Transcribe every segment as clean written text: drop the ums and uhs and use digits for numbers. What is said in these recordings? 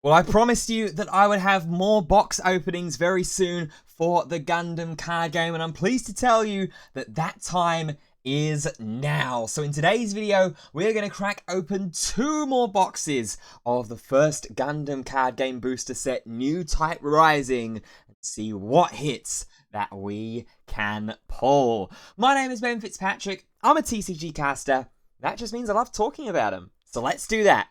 Well, I promised you that I would have more box openings very soon for the Gundam card game, and I'm pleased to tell you that that time is now. So in today's video, we're going to crack open 2 more boxes of the first Gundam card game booster set, Newtype Rising, and see what hits that we can pull. My name is Ben Fitzpatrick. I'm a TCG caster. That just means I love talking about them. So let's do that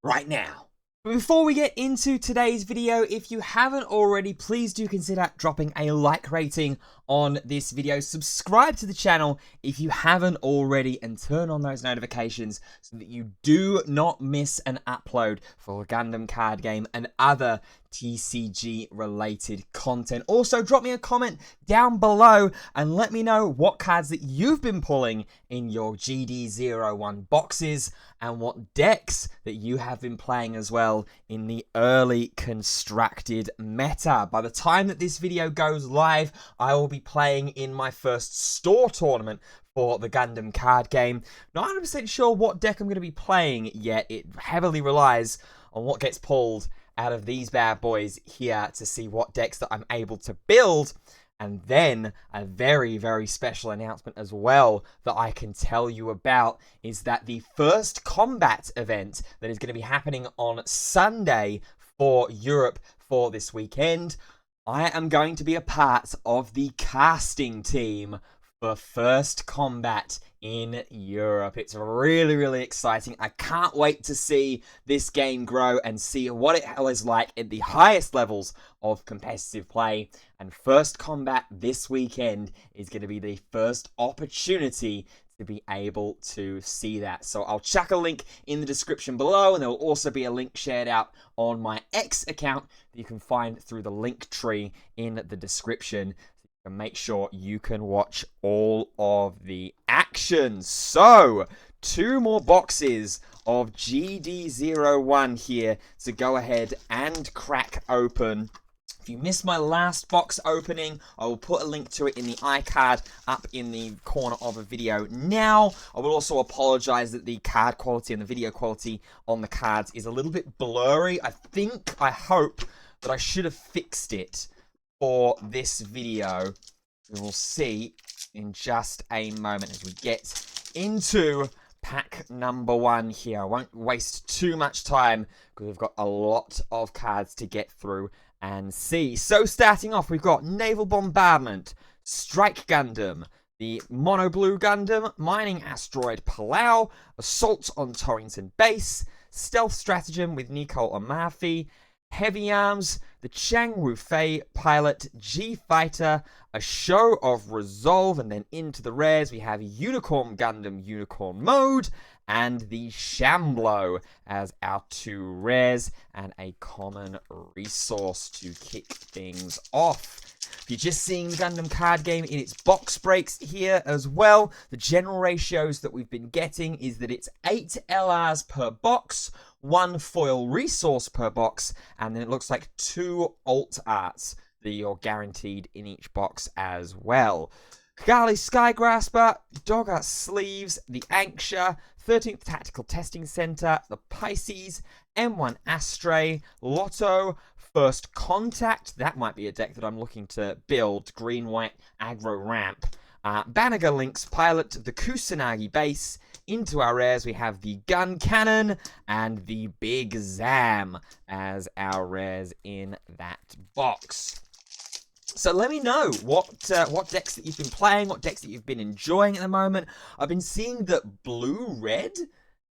right now. But before we get into today's video, if you haven't already, please do consider dropping a like rating on this video. Subscribe to the channel if you haven't already and turn on those notifications so that you do not miss an upload for Gundam Card Game and other TCG related content. Also, drop me a comment down below and let me know what cards that you've been pulling in your GD01 boxes and what decks that you have been playing as well in the early constructed meta. By the time that this video goes live, I will be playing in my first store tournament for the Gundam card game. Not 100% sure what deck I'm going to be playing yet. It heavily relies on what gets pulled out of these bad boys here to see what decks that I'm able to build. And then a very, very special announcement as well that I can tell you about is that the first combat event that is going to be happening on Sunday for Europe for this weekend, I am going to be a part of the casting team for First Combat in Europe. It's really, really exciting. I can't wait to see this game grow and see what it is like at the highest levels of competitive play. And First Combat this weekend is going to be the first opportunity to be able to see that. So I'll chuck a link in the description below, and there will also be a link shared out on my X account that you can find through the link tree in the description. And make sure you can watch all of the action. So, 2 more boxes of GD01 here to go ahead and crack open. If you missed my last box opening, I will put a link to it in the iCard up in the corner of a video now. I will also apologize that the card quality and the video quality on the cards is a little bit blurry. I hope that I should have fixed it for this video. We will see in just a moment as we get into pack number 1 here. I won't waste too much time because we've got a lot of cards to get through and see. So starting off, we've got Naval Bombardment, Strike Gundam, the Mono Blue Gundam, Mining Asteroid Palau, Assault on Torrington Base, Stealth Stratagem with Nicole Amalfi, Heavy Arms, the Chang Wu-Fei Pilot, G-Fighter, a Show of Resolve, and then into the rares we have Unicorn Gundam Unicorn Mode, and the Shamblo as our 2 rares, and a common resource to kick things off. If you're just seeing the Gundam card game in its box breaks here as well, the general ratios that we've been getting is that it's 8 LRs per box, 1 foil resource per box, and then it looks like 2 alt arts that you're guaranteed in each box as well. Kigali Skygrasper, Dogger Sleeves, the Anksha, 13th Tactical Testing Center, the Pisces, M1 Astray, Lotto, First Contact, that might be a deck that I'm looking to build, green-white aggro ramp. Banniger Lynx Pilot, the Kusanagi Base. Into our rares we have the Gun Cannon and the Big Zam as our rares in that box. So let me know what decks that you've been playing, what decks that you've been enjoying at the moment. I've been seeing that blue-red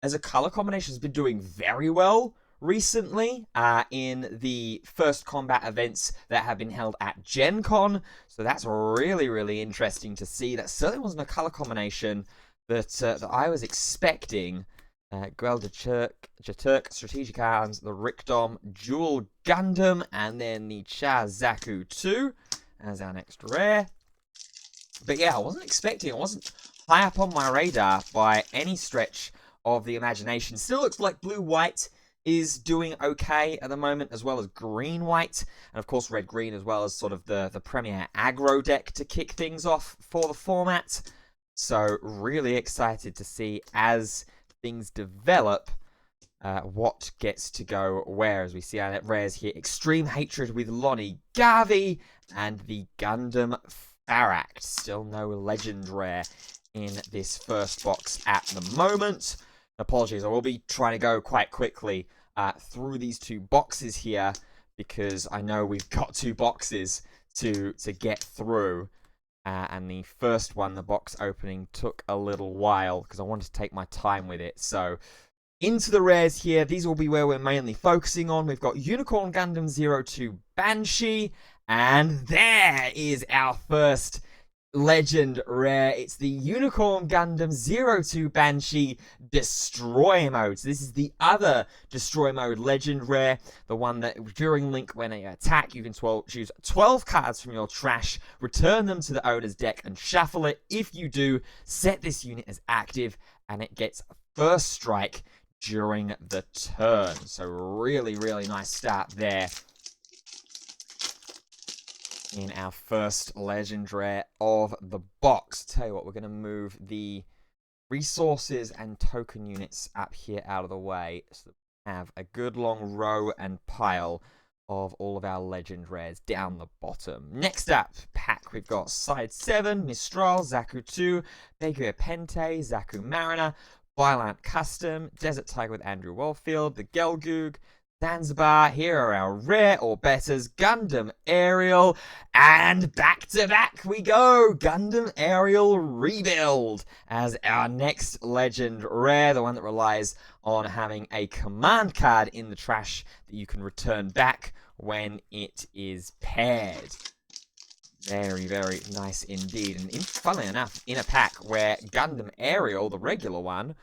as a color combination has been doing very well recently in the First Combat events that have been held at Gen Con. So that's really, really interesting to see. That certainly wasn't a color combination that I was expecting. Guel de Turk, Strategic Arms, the Rikdom, Jewel Gundam, and then the Chazaku 2 as our next rare. But yeah, I wasn't expecting, it wasn't high up on my radar by any stretch of the imagination. Still looks like blue-white is doing okay at the moment, as well as green-white, and of course red-green as well as sort of the premier aggro deck to kick things off for the format. So really excited to see as things develop what gets to go where, as we see our rares here. Extreme Hatred with Lonnie Garvey and the Gundam Faract. Still no legend rare in this first box at the moment. Apologies, I will be trying to go quite quickly through these two boxes here, because I know we've got two boxes to get through. And the first one, the box opening, took a little while because I wanted to take my time with it. So into the rares here, these will be where we're mainly focusing on. We've got Unicorn Gundam 02 Banshee, and there is our first legend rare. It's the Unicorn Gundam 02 Banshee Destroy Mode. So this is the other Destroy Mode legend rare, the one that during Link, when they attack, you can choose 12 cards from your trash, return them to the owner's deck, and shuffle it. If you do, set this unit as active, and it gets first strike during the turn. So really, really nice start there in our first legend rare of the box. Tell you what, we're going to move the resources and token units up here out of the way so that we have a good long row and pile of all of our legend rares down the bottom. Next up, pack, we've got Side 7, Mistral, Zaku 2, Beguia Pente, Zaku Mariner, Violent Custom, Desert Tiger with Andrew Wellfield, the Gelgoog, Zanzibar. Here are our rare or betters, Gundam Aerial, and back to back we go, Gundam Aerial Rebuild as our next legend rare, the one that relies on having a command card in the trash that you can return back when it is paired. Very, very nice indeed. And funnily enough, in a pack where Gundam Aerial, the regular one,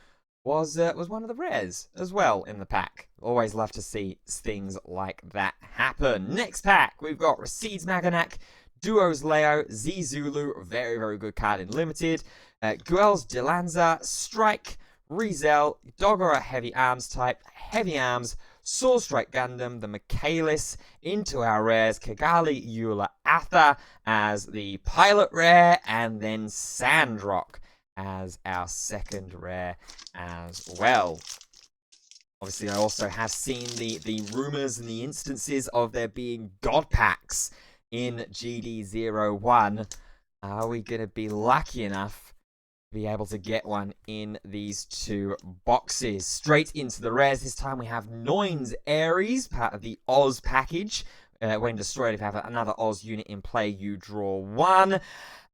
was one of the rares as well in the pack. Always love to see things like that happen. Next pack, we've got Recedes Maganak, Duos Leo, Z Zulu, very, very good card in Limited, Guels Delanza, Strike, Rizel, Dogora Heavy Arms type, Heavy Arms, Sword Strike Gundam, the Michaelis, into our rares, Kigali Eula Atha as the pilot rare, and then Sandrock as our second rare as well. Obviously, I also have seen the rumors and the instances of there being God packs in GD01. Are we going to be lucky enough to be able to get one in these two boxes? Straight into the rares. This time we have Noin's Ares, part of the Oz package. When destroyed, if you have another Oz unit in play, you draw one.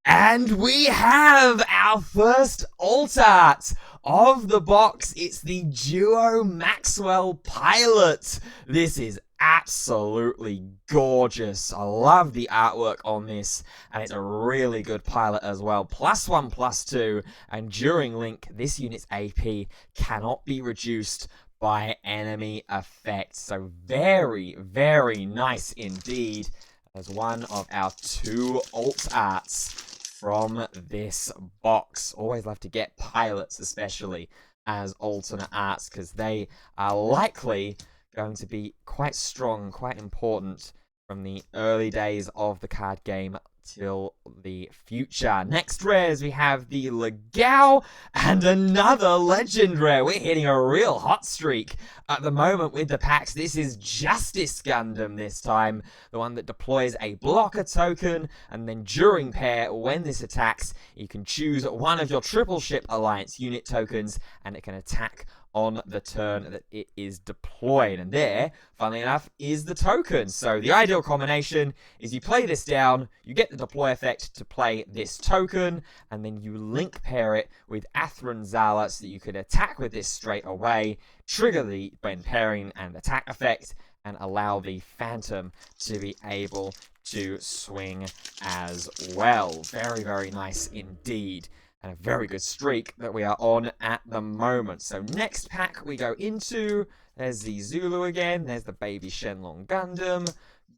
And we have our first alt art of the box. It's the Duo Maxwell Pilot. This is absolutely gorgeous. I love the artwork on this, and it's a really good pilot as well. +1/+2, and during Link, this unit's AP cannot be reduced by enemy effects. So very, very nice indeed as one of our two alt arts from this box. Always love to get pilots, especially as alternate arts, because they are likely going to be quite strong, quite important from the early days of the card game till the future. Next rares, we have the Legao and another legend rare. We're hitting a real hot streak at the moment with the packs. This is Justice Gundam this time, the one that deploys a blocker token, and then during pair, when this attacks, you can choose one of your Triple Ship Alliance unit tokens, and it can attack on the turn that it is deployed. And there, funnily enough, is the token. So the ideal combination is you play this down, you get the deploy effect to play this token, and then you link pair it with Athron Zala so that you could attack with this straight away, trigger the when pairing and attack effect, and allow the Phantom to be able to swing as well. Very, very nice indeed. And a very good streak that we are on at the moment. So next pack we go into, there's the Zulu again, there's the Baby Shenlong Gundam,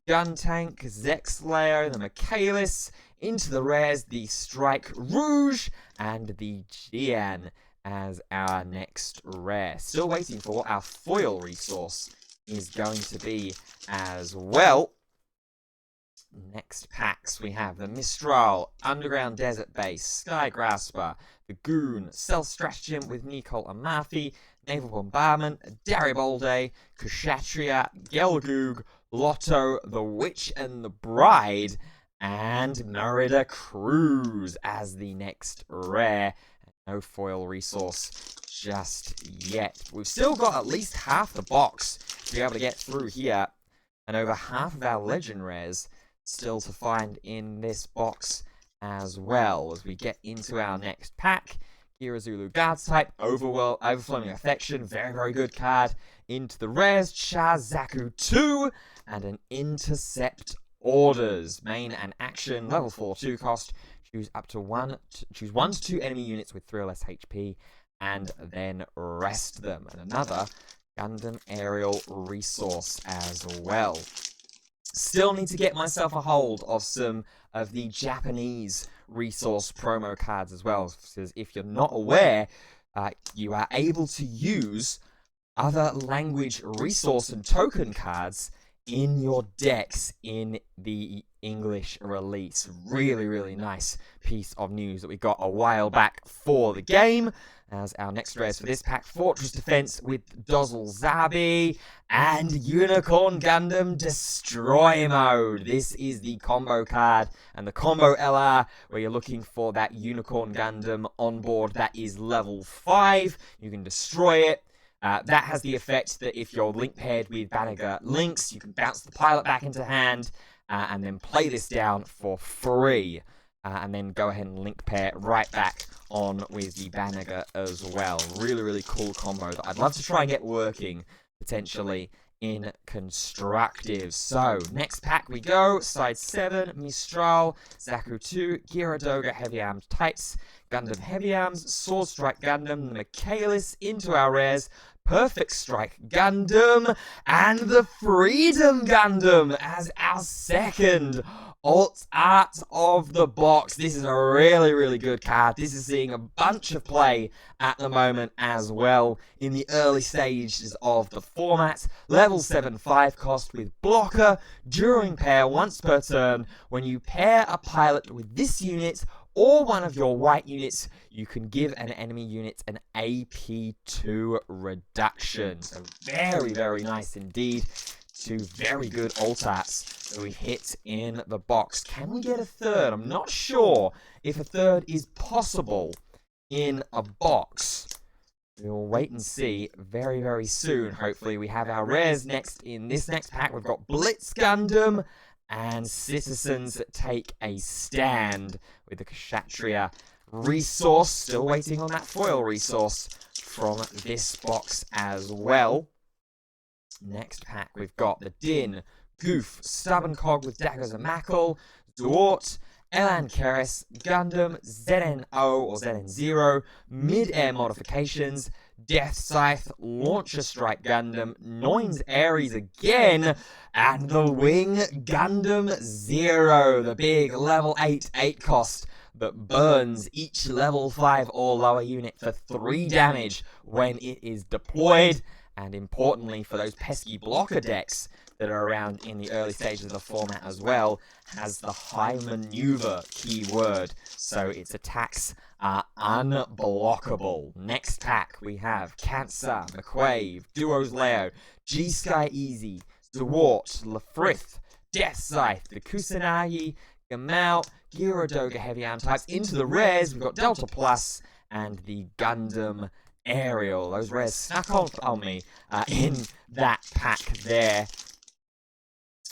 Gun Tank, Zex Leo, the Michaelis, into the rares, the Strike Rouge, and the Jian as our next rare. Still waiting for what our foil resource is going to be as well. Next packs, we have the Mistral, Underground Desert Base, Sky Grasper, the Goon, Self Stratagem with Nicole Amafi, Naval Bombardment, Garibaldi, Kshatriya, Gelgoog, Lotto, The Witch and the Bride, and Merida Cruise as the next rare. No foil resource just yet. We've still got at least half the box to be able to get through here, and over half of our legend rares still to find in this box as well. As we get into our next pack, Gira Zulu Guards type, Overflowing Affection, very, very good card. Into the rares, Chazaku 2, and an Intercept Orders. Main and action, level 4, 2 cost. Choose 1 to 2 enemy units with 3 or less HP, and then rest them. And another Gundam Aerial resource as well. Still need to get myself a hold of some of the Japanese resource promo cards as well, because if you're not aware, you are able to use other language resource and token cards in your decks in the English release. Really, really nice piece of news that we got a while back for the game. As our next rares for this pack, Fortress Defense with Dozzle Zabi and Unicorn Gundam Destroy Mode. This is the combo card and the combo LR where you're looking for that Unicorn Gundam on board that is level 5. You can destroy it. That has the effect that if you're link paired with Banner links, you can bounce the pilot back into hand and then play this down for free. And then go ahead and link pair right back on with the Banner as well. Really, really cool combo that I'd love to try and get working, potentially, in Constructive. So, next pack we go. Side 7, Mistral, Zaku 2, Gyaradoga Heavy Arms types, Gundam Heavy Arms, Sword Strike Gundam, Michaelis into our rares, Perfect Strike Gundam, and the Freedom Gundam as our second alt art of the box. This is a really, really good card. This is seeing a bunch of play at the moment as well in the early stages of the format. Level 7 5 cost with blocker during pair once per turn. When you pair a pilot with this unit or one of your white units, you can give an enemy unit an AP2 reduction. So very, very nice indeed. Two very good alt arts that we hit in the box. Can we get a third? I'm not sure if a third is possible in a box. We'll wait and see very, very soon. Hopefully we have our rares next in this next pack. We've got Blitz Gundam and Citizens Take a Stand with the Kshatriya resource. Still waiting on that foil resource from this box as well. Next pack, we've got the Din, Goof, Stubborn Cog with Daggers and Mackle, Dwart, Elan Keres, Gundam, ZNO or ZN0, Mid-Air Modifications, Death Scythe, Launcher Strike Gundam, Noins Ares again, and the Wing Gundam Zero, the big level 8 cost that burns each level 5 or lower unit for 3 damage when it is deployed. And importantly, for those pesky blocker decks that are around in the early stages of the format as well, has the high maneuver keyword. So its attacks are unblockable. Next pack, we have Cancer, McQuave, Duos Leo, G-Sky Easy, Dewart, Lafrith, Death Scythe, the Kusanagi, Gamal, Gyaradoga Heavy Arm types. Into the rares, we've got Delta Plus and the Gundam Aerial. Those rares snuck on me in that pack there.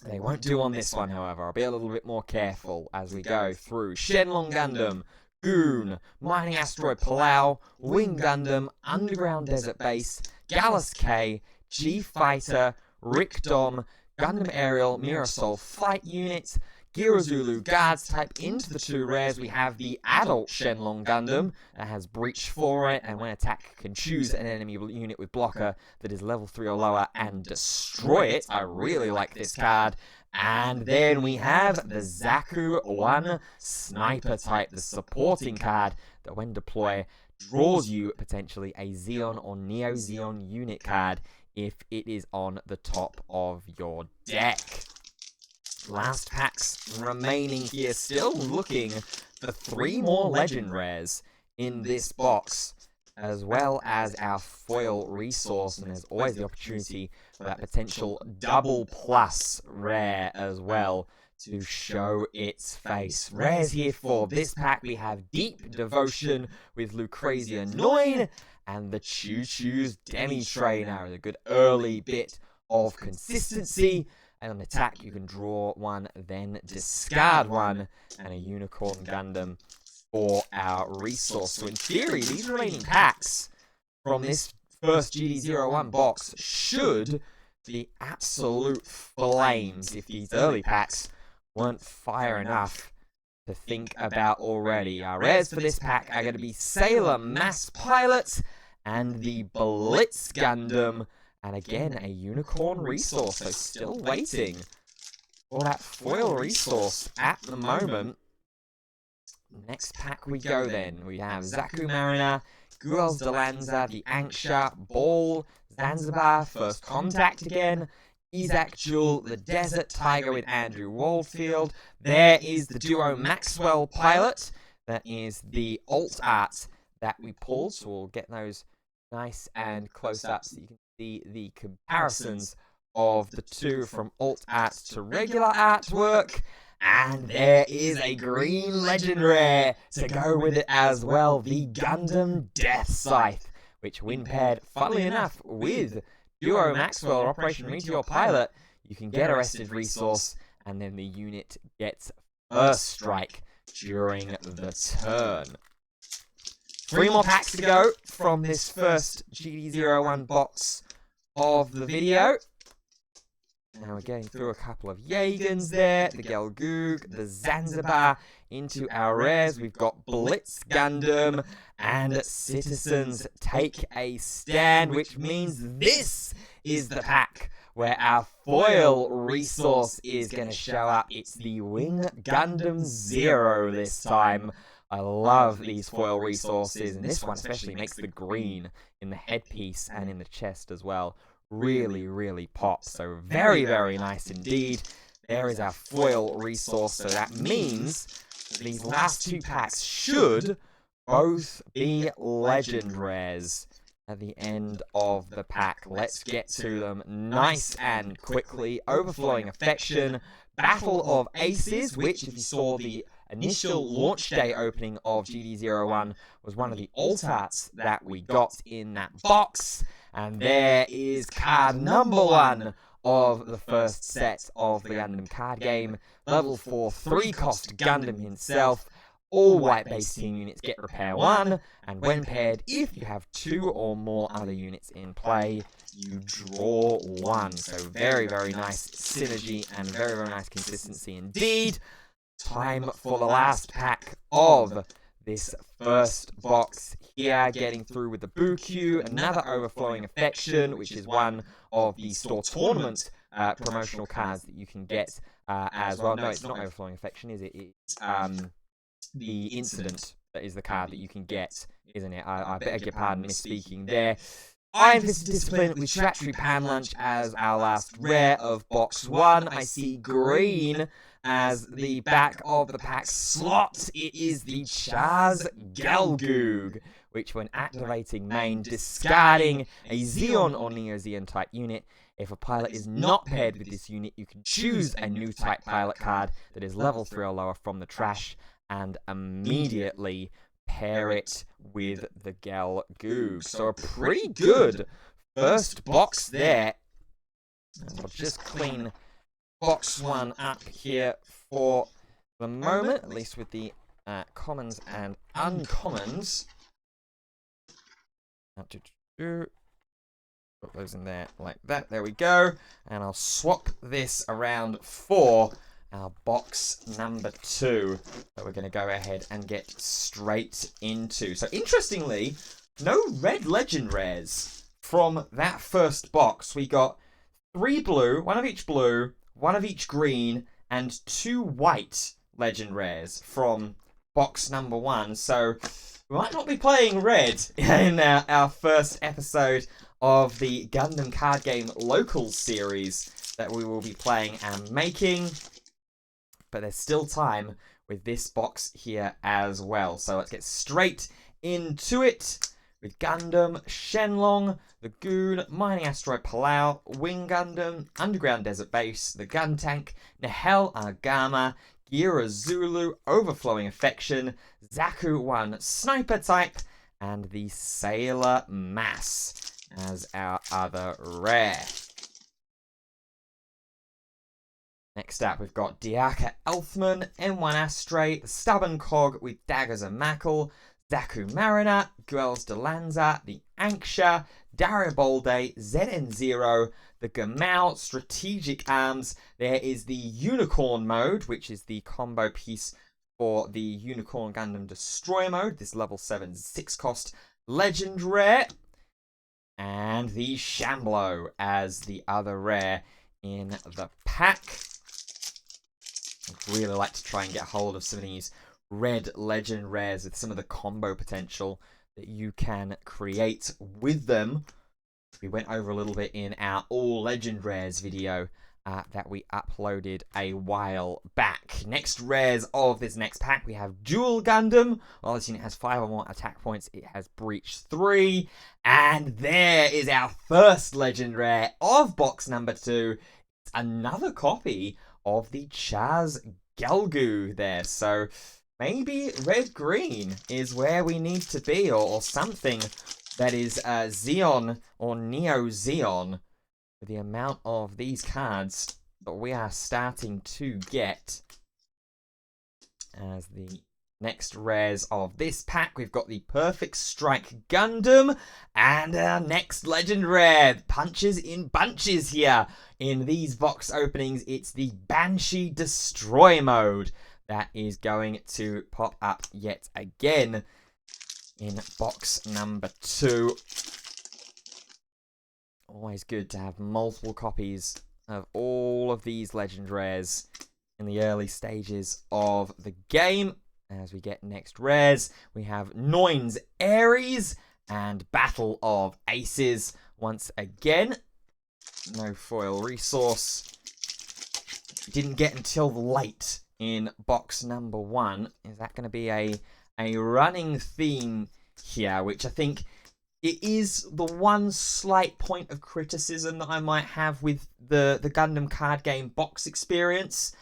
They won't do on this one, however. I'll be a little bit more careful as we go through. Shenlong Gundam, Goon, Mining Asteroid Palau, Wing Gundam, Underground Desert Base, Gallus K, G-Fighter, Rickdom, Gundam Aerial, Mirasol Flight Unit, Girazulu Guards type. Into the 2 rares, we have the adult Shenlong Gundam that has Breach for it, and when attacked can choose an enemy unit with blocker that is level 3 or lower and destroy it. I really like this card. And then we have the Zaku 1 Sniper type, the supporting card that when deployed draws you potentially a Xeon or Neo Xeon unit card if it is on the top of your deck. Last packs remaining here, still looking for 3 more legend rares in this box as well as our foil resource, and there's always the opportunity for that potential double plus rare as well to show its face. Rares here for this pack, we have Deep Devotion with Lucrezia 9 and the Choo Choo's Demi Trainer, a good early bit of consistency. And on attack, you can draw one, then discard one, and a Unicorn Gundam for our resource. So in theory, these remaining packs from this first GD01 box should be absolute flames if these early packs weren't fire enough to think about already. Our rares for this pack are going to be Sailor Mass Pilot and the Blitz Gundam. And again, a Unicorn resource, so still waiting for that foil resource at the moment. Next pack we go then. We have Zaku Mariner, Guels de Lanza, the Anksha, Ball, Zanzibar, First Contact again, Isaac Jewel, the Desert Tiger with Andrew Waldfield. There is the duo Maxwell Pilot. That is the alt art that we pulled, so we'll get those nice and close up so you can see the comparisons of the two from alt art to regular artwork. And there is a green legend rare to go with it as well, the Gundam Death Scythe, which when paired, funnily enough, with Duo Maxwell or Operation Meteor Pilot, you can get Arrested Resource, and then the unit gets First Strike during the turn. 3 more packs to go from this first GD01 box of the video. Now we're getting through a couple of Yagans there, the Gelgoog, the Zanzibar. Into our rares, we've got Blitz Gundam and Citizens Take a Stand, which means this is the pack where our foil resource is going to show up. It's the Wing Gundam Zero this time. I love these foil resources, and this one especially makes the green in the headpiece and in the chest as well really, really pop. So very, very nice indeed. There is our foil resource, so that means these last 2 packs should both be legend rares at the end of the pack. Let's get to them nice and quickly. Overflowing Affection, Battle of Aces, which, if you saw the initial launch day opening of GD01, was one of the alt arts that we got in that box. And there is card number 1 of the first set of the Gundam Card Game. Level 4, 3-cost Gundam himself. All white-based team units get Repair 1. And when paired, if you have 2 or more other units in play, you draw 1. So very, very nice synergy and very, very nice consistency indeed. Time for the last pack of this first box here, getting through with the Buku, another Overflowing Affection, which is one of the store tournament promotional cards that you can get as well. No, it's not Overflowing Affection, is it? It's the Incident that is the card that you can get, isn't it? I beg your pardon, misspeaking there. Iron Fisted Discipline with Statutory Pan Lunch as our last rare of box 1. I see green as the back of the pack slot. It is the Chaz Gelgoog, which when activating main, discarding a Xeon or Neo Xeon type unit. If a pilot is not paired with this unit, you can choose a new type pilot card that is level 3 or lower from the trash and immediately pair it with the Gelgoog. So a pretty good first box there. And I'll just clean box 1 up here for the moment, at least with the commons and uncommons. Put those in there like that. There we go. And I'll swap this around for our box number 2 that we're going to go ahead and get straight into. So interestingly, no red legend rares from that first box. We got 3 blue, 1 of each blue, 1 of each green, and 2 white legend rares from box number 1. So we might not be playing red in our first episode of the Gundam Card Game Locals series that we will be playing and making. But there's still time with this box here as well. So let's get straight into it. with Gundam, Shenlong, the Goon, Mining Asteroid Palau, Wing Gundam, Underground Desert Base, the Gun Tank, Nahel Agama, Gira Zulu, Overflowing Affection, Zaku 1 Sniper Type, and the Sailor Mass as our other rare. Next up, we've got Diaka Elfman, M1 Astray, the Stubborn Cog with Daggers and Mackle, Zaku Mariner, Guels de Lanza, the Anksha, Daribolde, ZN0, the Gamau Strategic Arms. There is the Unicorn mode, which is the combo piece for the Unicorn Gundam Destroyer mode, this level 7 6 cost legend rare. And the Shamblo as the other rare in the pack. I'd really like to try and get hold of some of these red legend rares with some of the combo potential that you can create with them. We went over a little bit in our all legend rares video that we uploaded a while back. Next rares of this next pack, we have Dual Gundam. While this unit has 5 or more attack points, it has Breach 3. And there is our first legend rare of box number 2. It's another copy of the Chaz Gelgu there. So maybe red-green is where we need to be, or something that is Xeon or Neo Xeon. For the amount of these cards that we are starting to get as the next rares of this pack, we've got the Perfect Strike Gundam, and our next legend rare, punches in bunches here in these box openings. It's the Banshee Destroy mode that is going to pop up yet again in box number 2. Always good to have multiple copies of all of these legend rares in the early stages of the game. As we get next rares, we have Noin's Ares and Battle of Aces once again. No foil resource. Didn't get until late in box number 1. Is that going to be a running theme here, which I think it is the one slight point of criticism that I might have with the Gundam Card Game box experience,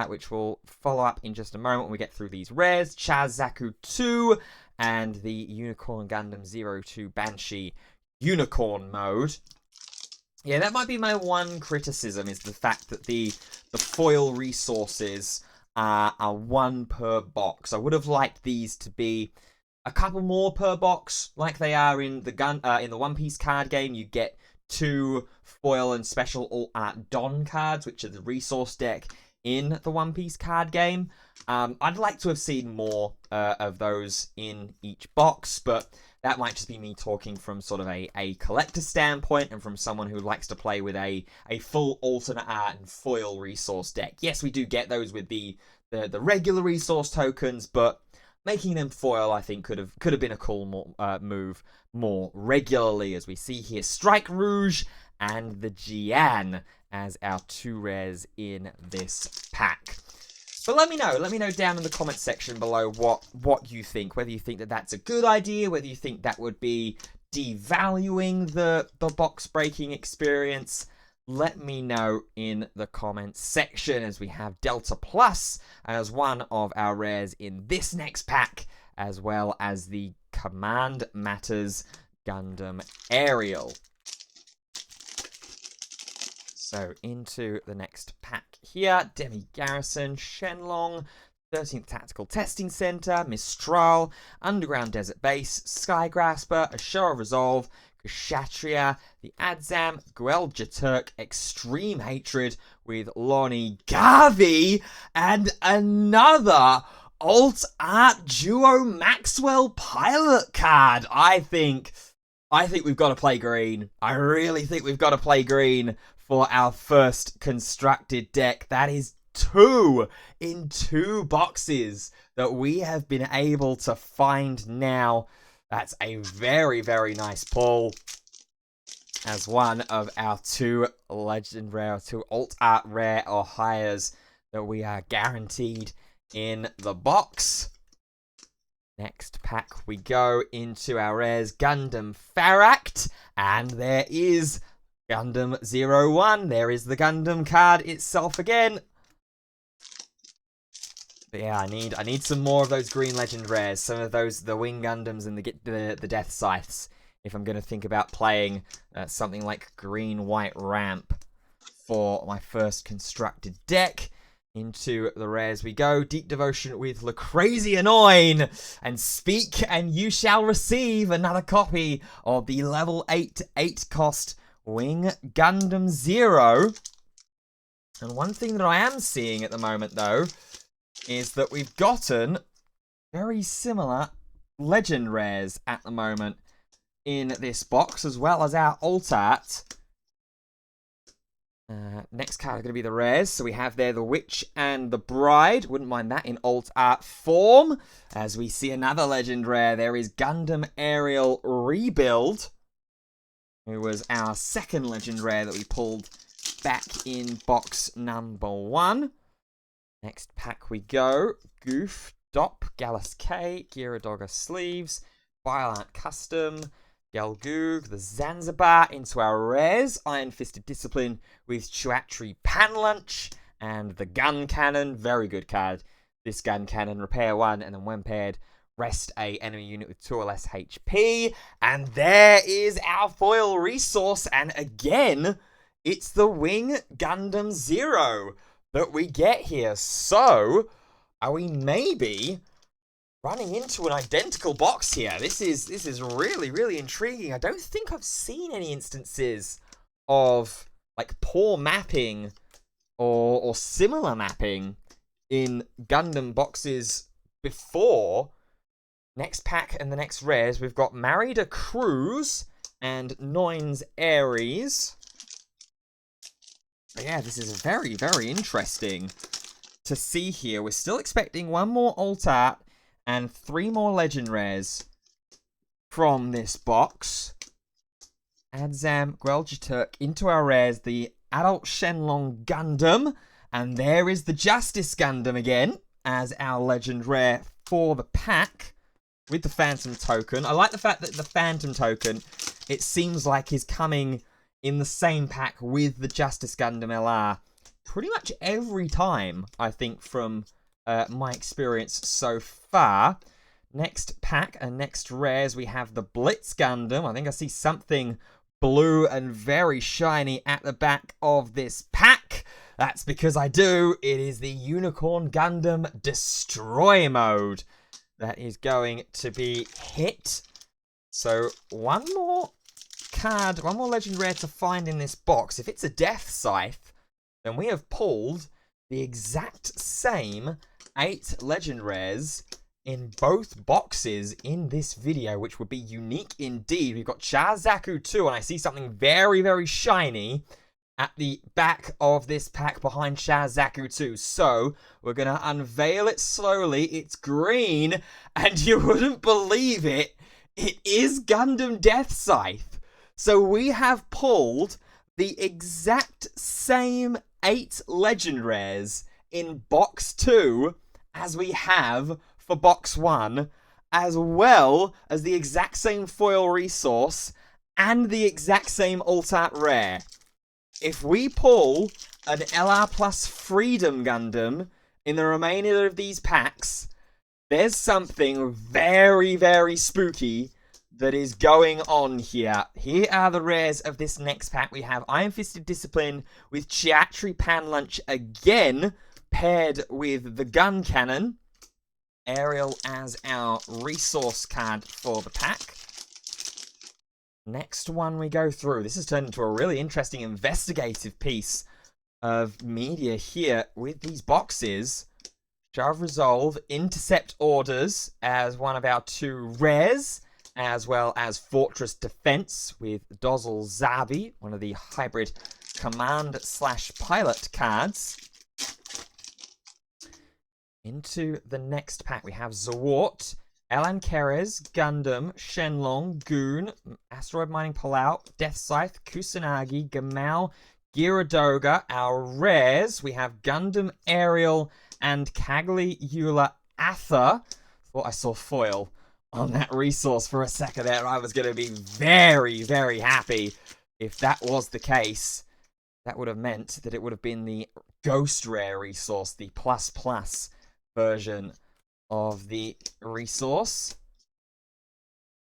which we'll follow up in just a moment when we get through these rares. Chaz Zaku 2 and the Unicorn Gundam 02 Banshee Unicorn mode. Yeah, that might be my one criticism, is the fact that the foil resources are 1 per box. I would have liked these to be a couple more per box, like they are in the One Piece card game. You get 2 foil and special alt art Don cards, which are the resource deck in the One Piece card game. I'd like to have seen more of those in each box, but that might just be me talking from sort of a collector standpoint and from someone who likes to play with a full alternate art and foil resource deck. Yes, we do get those with the regular resource tokens, but making them foil, I think, could have been a cool move more regularly, as we see here. Strike Rouge and the Jian as our 2 rares in this pack. But let me know down in the comment section below what you think, whether you think that that's a good idea, whether you think that would be devaluing the box breaking experience. Let me know in the comments section, as we have Delta Plus as one of our rares in this next pack, as well as the Command Matters Gundam Aerial. So into the next pack here. Demi Garrison, Shenlong, 13th Tactical Testing Center, Mistral, Underground Desert Base, Skygrasper, Ashura Resolve, Kshatriya, the Adzam, Guelja Turk, Extreme Hatred with Lonnie Garvey, and another alt art duo Maxwell pilot card. I think we've got to play green. I really think we've got to play green for our first constructed deck. That is 2 in 2 boxes that we have been able to find now. That's a very, very nice pull as one of our 2 legend rare, 2 alt art rare or higher that we are guaranteed in the box. Next pack we go into our rares Gundam Faract, and there is Gundam 01. There is the Gundam card itself again. But yeah, I need some more of those green legend rares, some of those the wing Gundams and the death scythes, if I'm going to think about playing something like green white ramp for my first constructed deck. Into the rares we go. Deep Devotion with Le Crazy Annoying. And speak and you shall receive another copy of the level 8 cost Wing Gundam 0. And one thing that I am seeing at the moment, though, is that we've gotten very similar legend rares at the moment in this box, as well as our alt art. Next card is going to be the rares. So we have there the Witch and the Bride. Wouldn't mind that in alt art form. As we see another legend rare, there is Gundam Aerial Rebuild, who was our second legend rare that we pulled back in box number 1. Next pack we go. Goof, Dop, Gallus K, Gyaradoga Sleeves, Violent Custom, Gelgoog, the Zanzibar into our rares, Iron Fisted Discipline with Chuatri Panlunch, and the Gun Cannon, very good card. This Gun Cannon, repair 1, and then when paired, rest a enemy unit with 2 or less HP. And there is our foil resource, and again, it's the Wing Gundam 0 that we get here. So, are we maybe running into an identical box here? This is really, really intriguing. I don't think I've seen any instances of like poor mapping or similar mapping in Gundam boxes before. Next pack and the next rares, we've got Marida Cruz and Noin's Ares. But yeah, this is very, very interesting to see here. We're still expecting one more alt art and 3 more legend rares from this box. Adzam Gweljaturk into our rares, the Adult Shenlong Gundam. And there is the Justice Gundam again as our legend rare for the pack with the Phantom Token. I like the fact that the Phantom Token, it seems like, is coming in the same pack with the Justice Gundam LR pretty much every time, I think, from my experience so far. Next pack and next rares, we have the Blitz Gundam. I think I see something blue and very shiny at the back of this pack. That's because I do. It is the Unicorn Gundam Destroy Mode that is going to be hit. So one more card, one more legend rare to find in this box. If it's a Death Scythe, then we have pulled the exact same 8 legend rares in both boxes in this video, which would be unique indeed. We've got Chazaku 2, and I see something very, very shiny at the back of this pack behind Chazaku 2. So we're going to unveil it slowly. It's green, and you wouldn't believe it. It is Gundam Death Scythe. So we have pulled the exact same 8 legend rares in box 2 as we have for box 1, as well as the exact same foil resource and the exact same alt art rare. If we pull an LR Plus Freedom Gundam in the remainder of these packs, there's something very, very spooky that is going on here. Here are the rares of this next pack. We have Iron Fisted Discipline with Chiatri Panlunch again, paired with the Gun Cannon. Aerial as our resource card for the pack. Next one we go through. This has turned into a really interesting investigative piece of media here with these boxes. Shove Resolve, Intercept Orders as one of our 2 rares, as well as Fortress Defense with Dozzle Zabi, one of the hybrid command/pilot cards. Into the next pack, we have Zawart, Elan Keres, Gundam, Shenlong, Goon, Asteroid Mining Palau, Death Scythe, Kusanagi, Gamao, Gyaradoga. Our rares, we have Gundam Aerial and Cagliula Atha. Thought I saw foil on that resource for a second there. I was going to be very, very happy if that was the case. That would have meant that it would have been the ghost rare resource, the plus version of the resource.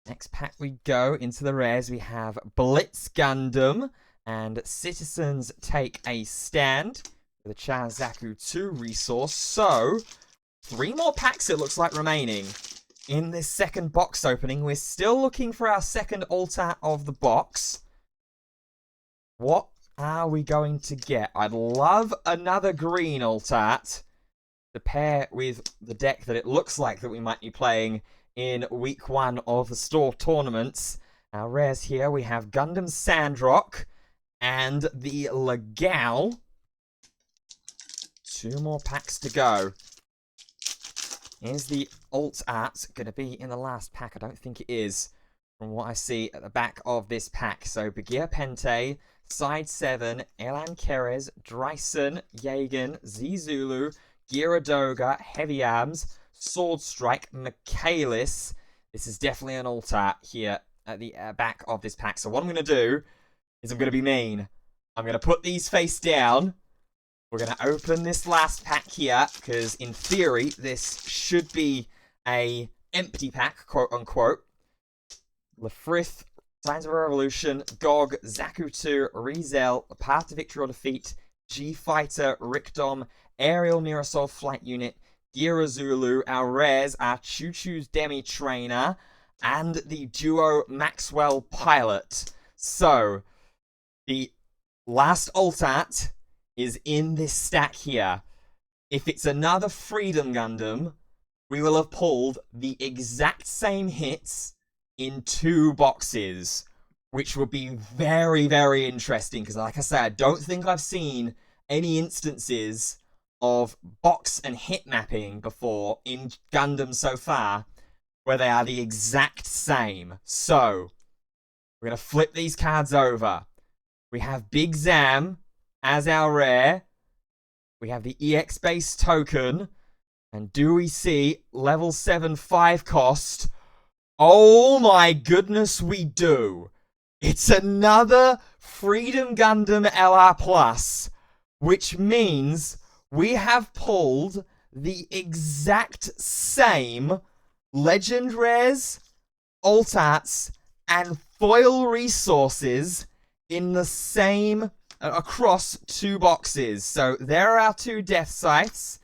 Next pack we go into the rares. We have Blitz Gundam and Citizens Take a Stand with a Chazaku 2 resource. So, 3 more packs it looks like remaining in this second box opening. We're still looking for our second alt-art of the box. What are we going to get? I'd love another green alt-art to pair with the deck that it looks like that we might be playing in week 1 of the store tournaments. Our rares here, we have Gundam Sandrock and the Legal. 2 more packs to go. Is the alt art going to be in the last pack? I don't think it is, from what I see at the back of this pack. So, Begia Pente, Side 7, Elan Kerez, Dryson, Yagan, Zulu, Gyaradoga, Heavy Arms, Sword Strike, Michaelis. This is definitely an alt art here at the back of this pack. So, what I'm going to do is I'm going to be mean. I'm going to put these face down. We're going to open this last pack here, because in theory, this should be a empty pack, quote unquote. Lefrith, Signs of Revolution, Gog, Zakutu, Rizel, Path to Victory or Defeat, G-Fighter, Ricdom, Aerial Mirasol Flight Unit, Gira Zulu. Our rares are Choo Choo's Demi Trainer and the Duo Maxwell Pilot. So, the last alt-art is in this stack here. If it's another Freedom Gundam, we will have pulled the exact same hits in 2 boxes, which would be very, very interesting, because like I said, I don't think I've seen any instances of box and hit mapping before in Gundam so far where they are the exact same. So, we're going to flip these cards over. We have Big Zam as our rare. We have the EX base token. And do we see level 7 5 cost? Oh my goodness, we do. It's another Freedom Gundam LR Plus, which means we have pulled the exact same Legend Rares, alt arts, and foil resources in the same across 2 boxes. So there are our 2 death sites.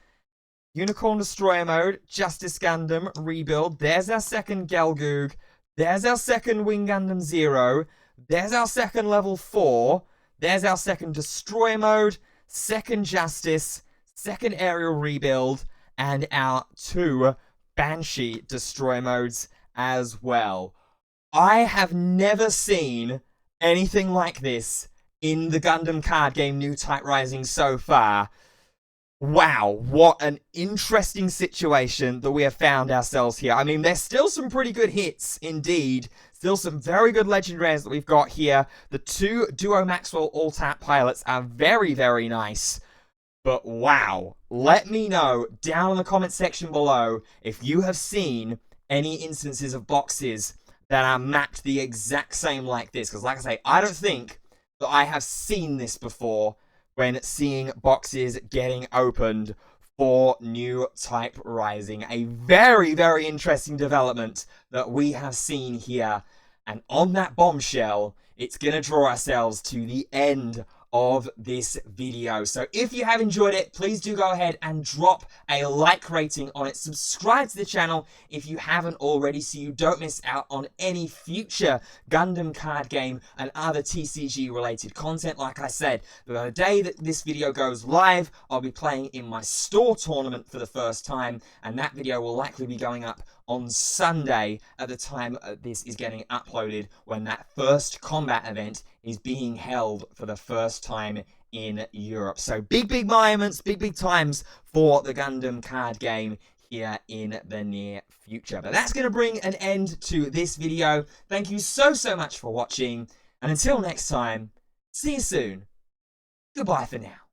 Unicorn Destroyer Mode, Justice Gundam, Rebuild. There's our second Gelgoog. There's our second Wing Gundam Zero. There's our second level 4. There's our second Destroyer Mode, second Justice, second Aerial Rebuild, and our 2 Banshee Destroyer Modes as well. I have never seen anything like this in the Gundam Card Game Newtype Rising so far. Wow, what an interesting situation that we have found ourselves here. I mean, there's still some pretty good hits, indeed. Still some very good Legend Rares that we've got here. The 2 Duo Maxwell All-Tap Pilots are very, very nice. But wow, let me know down in the comment section below if you have seen any instances of boxes that are mapped the exact same like this. Because like I say, I don't think that I have seen this before when seeing boxes getting opened for Newtype Rising. A very, very interesting development that we have seen here. And on that bombshell, it's going to draw ourselves to the end of this video. So if you have enjoyed it, please do go ahead and drop a like rating on it. Subscribe to the channel if you haven't already so you don't miss out on any future Gundam Card Game and other TCG related content. Like I said, the day that this video goes live, I'll be playing in my store tournament for the first time, and that video will likely be going up on Sunday at the time this is getting uploaded, when that first combat event is being held for the first time in Europe. So big moments, big times for the Gundam Card Game here in the near future. But that's going to bring an end to this video. Thank you so much for watching, and until next time, see you soon. Goodbye for now.